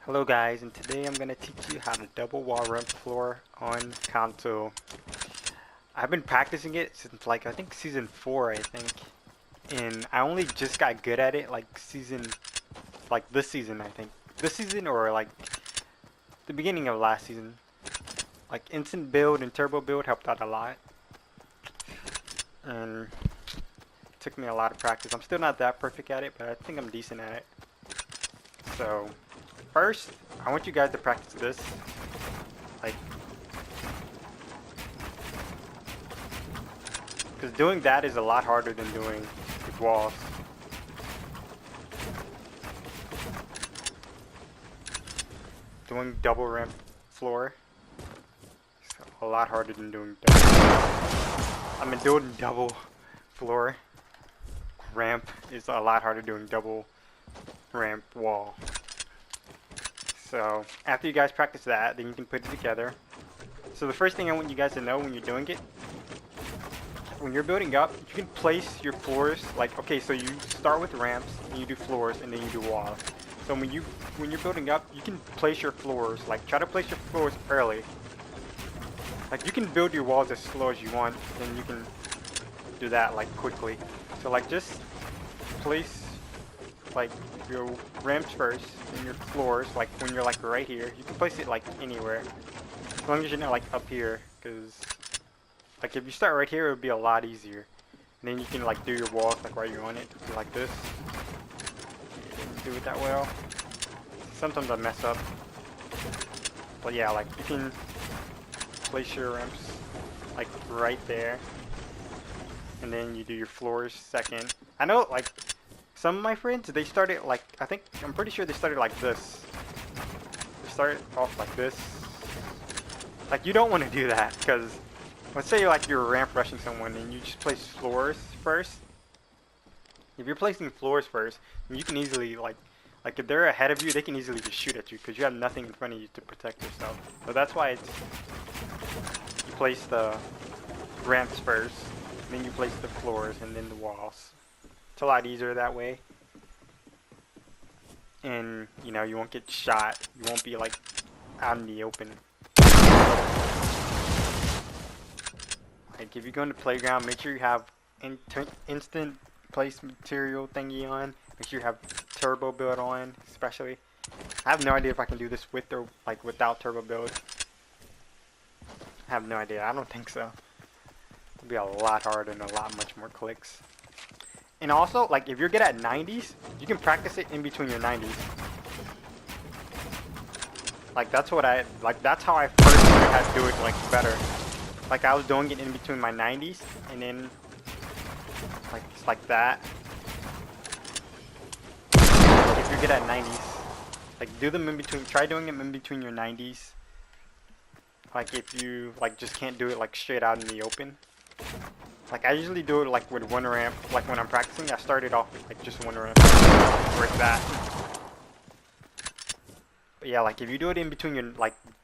Hello guys, and today I'm going to teach you how to double wall ramp floor on console. I've been practicing it since I think season 4 I think. And I only just got good at it this season I think. This season or the beginning of last season. Like instant build and turbo build helped out a lot. And it took me a lot of practice. I'm still not that perfect at it, but I think I'm decent at it. So first, I want you guys to practice this. Because doing that is a lot harder than doing the walls. Doing double ramp floor is a lot harder than doing doing double floor ramp is a lot harder doing double ramp wall. So after you guys practice that, then you can put it together. So the first thing I want you guys to know when you're doing it, when you're building up, you can place your floors okay, so you start with ramps and you do floors and then you do walls. So when you're building up, you can place your floors, try to place your floors early. You can build your walls as slow as you want, and you can do that quickly. So just place your ramps first and your floors when you're right here. You can place it anywhere as long as you're not up here, because if you start right here it would be a lot easier, and then you can do your walls while you're on it, like this. Didn't do it that well. Sometimes I mess up, but yeah, you can place your ramps right there, and then you do your floors second. I know some of my friends, they started I'm pretty sure they started like this. They started off like this. You don't want to do that, because let's say you're ramp rushing someone and you just place floors first. If you're placing floors first, you can easily if they're ahead of you, they can easily just shoot at you because you have nothing in front of you to protect yourself. So that's why you place the ramps first, then you place the floors, and then the walls. It's a lot easier that way, and you won't get shot. You won't be out in the open. If you go in the playground, make sure you have instant place material thingy on. Make sure you have turbo build on, especially. I have no idea if I can do this with or without turbo build. I have no idea. I don't think so. It'll be a lot harder and a lot much more clicks. And also, if you're good at 90s, you can practice it in between your 90s. That's what that's how I first learned how to do it better. I was doing it in between my 90s, and then it's like that. If you're good at 90s, do them in between. Try doing them in between your 90s. If you just can't do it straight out in the open. I usually do it with one ramp. When I'm practicing, I started off with just one ramp, like that. But yeah, if you do it in between your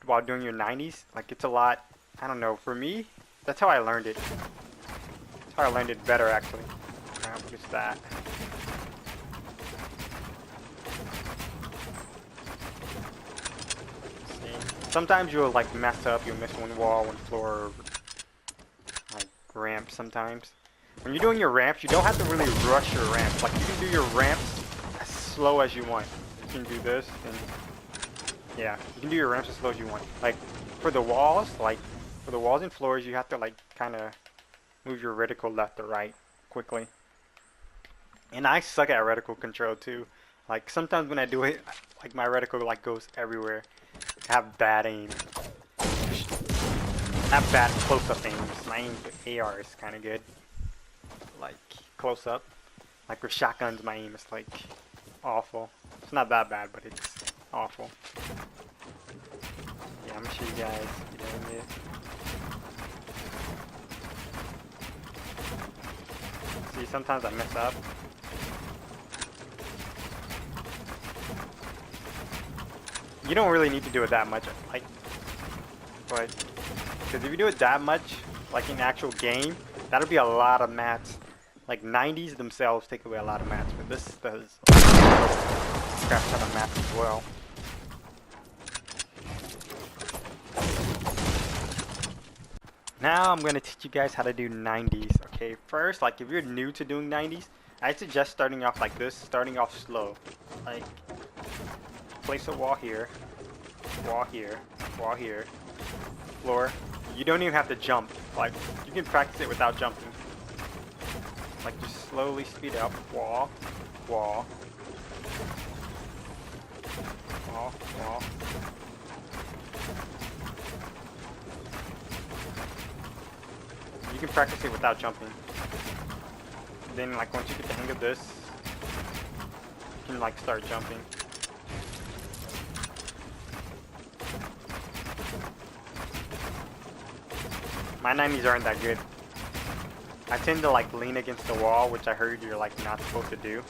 while doing your 90s, it's a lot. I don't know. For me, that's how I learned it. That's how I learned it better, actually. What is that? See? Sometimes you'll mess up. You'll miss one wall, one floor, ramp sometimes. When you're doing your ramps, you don't have to really rush your ramps. You can do your ramps as slow as you want. You can do this, and yeah, you can do your ramps as slow as you want. For the walls, for the walls and floors, you have to kind of move your reticle left or right quickly. And I suck at reticle control too. Sometimes when I do it, my reticle goes everywhere. I have bad aim. I have bad close-up aim. My aim with AR is kind of good. Close-up. With shotguns, my aim is awful. It's not that bad, but it's awful. Yeah, I'm gonna show you guys doing it. See, sometimes I mess up. You don't really need to do it that much, but because if you do it that much, in actual game, that'll be a lot of mats. 90s themselves take away a lot of mats, but this does crap ton of mats as well. Now I'm gonna teach you guys how to do 90s. Okay, first, like if you're new to doing 90s, I suggest starting off like this, starting off slow. Like, place a wall here, wall here, wall here, floor. You don't even have to jump. Like, you can practice it without jumping. Like, just slowly speed up. Wall, wall, wall, wall. You can practice it without jumping. Then, like, once you get the hang of this, you can, like, start jumping. My 90s aren't that good. I tend to, like, lean against the wall, which I heard you're, like, not supposed to do.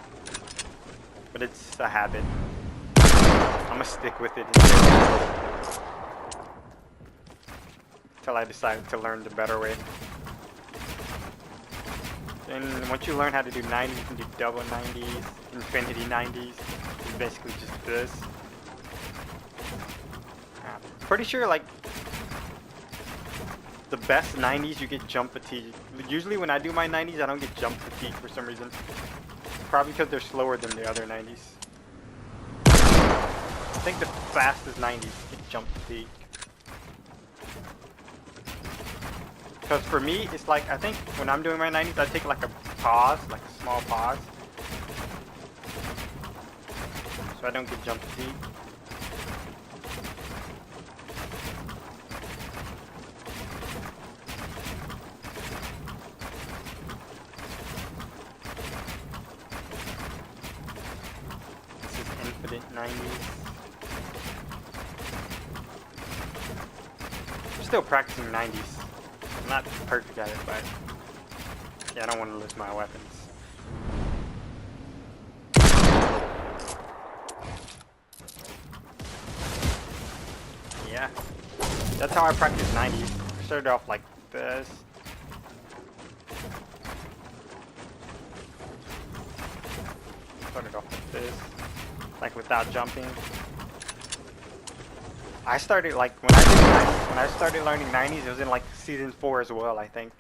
But it's a habit. I'm gonna stick with it until I decide to learn the better way. And once you learn how to do 90s, you can do double 90s, infinity 90s. It's basically just this. Pretty sure, like, the best 90s you get jump fatigue. Usually when I do my 90s, I don't get jump fatigue for some reason. Probably because they're slower than the other 90s. I think the fastest 90s get jump fatigue. Because for me, it's like, I think when I'm doing my 90s, I take like a pause, like a small pause. So I don't get jump fatigue. This is infinite 90s. I'm still practicing 90s. I'm not perfect at it, but yeah, I don't want to lose my weapons. Yeah, that's how I practice 90s. I started off like this. Started off like this, like without jumping. I started like when I started learning 90s, it was in like season 4 as well, I think.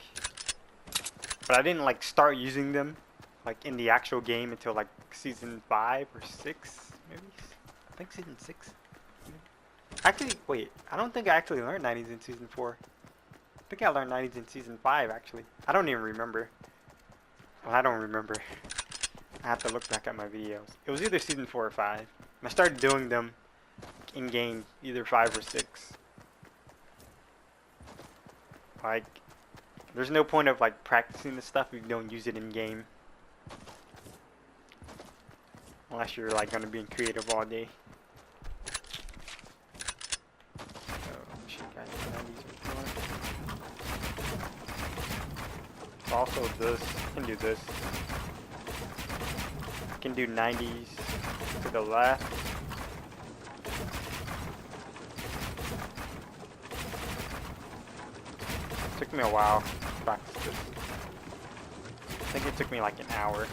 But I didn't like start using them like in the actual game until like season 5 or 6, maybe. I think season 6. Actually, wait, I don't think I actually learned 90s in season 4. I think I learned 90s in season 5 actually. I don't even remember. Well, I don't remember. I have to look back at my videos. It was either season 4 or 5. And I started doing them in game, either 5 or 6. Like, there's no point of like practicing this stuff if you don't use it in game. Unless you're like gonna be in creative all day. Also this, I can do this. I can do 90s to the left. Took me a while to practice this. I think it took me like an hour.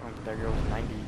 Oh, there goes 90.